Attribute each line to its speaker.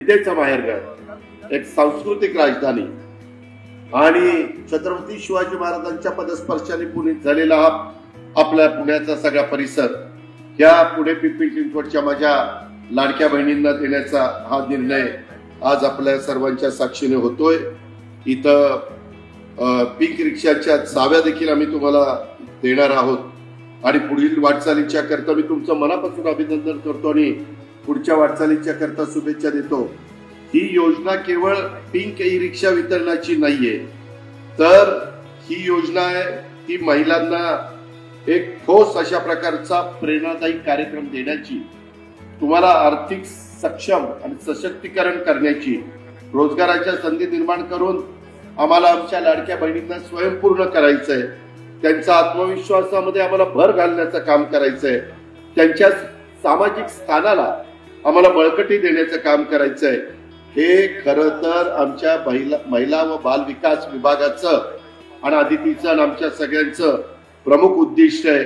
Speaker 1: विद्येचं माहेरघर, एक सांस्कृतिक राजधानी आणि छत्रपती शिवाजी महाराजांच्या पदस्पर्शाने पुनीत झालेला हा आपल्या पुण्याचा सगळा परिसर या पुणे पिंपरी चिंचवडच्या माझ्या लाडक्या बहिणींना देण्याचा हा निर्णय आज आपल्या सर्वांच्या साक्षीने होतोय। इथं पिंक रिक्षाच्या चाव्या देखील आम्ही तुम्हाला देणार आहोत आणि पुढील वाटचालीच्या करता मी तुमचं मनापासून अभिनंदन करतो आणि पुढच्या वाटचालीच्या करता शुभेच्छा देतो। ही योजना केवळ पिंक ई रिक्षा वितरणाची नाहीये, तर ही योजना आहे ती महिलांना एक ठोस अशा प्रकारचा प्रेरणादायी कार्यक्रम देण्याची, तुम्हाला आर्थिक सक्षम आणि सशक्तीकरण करण्याची, रोजगाराच्या संधी निर्माण करून आम्हाला आमच्या लाडक्या बहिणींना स्वयंपूर्ण करायचंय, त्यांचा आत्मविश्वासामध्ये आम्हाला भर घालण्याचं काम करायचंय, त्यांच्या सामाजिक स्थानाला आम्हाला बळकटी देण्याचं काम करायचंय। हे खरं तर आमच्या महिला व बाल विकास विभागाचं आणि आदितीचं आणि आमच्या सगळ्यांचं प्रमुख उद्दिष्ट आहे।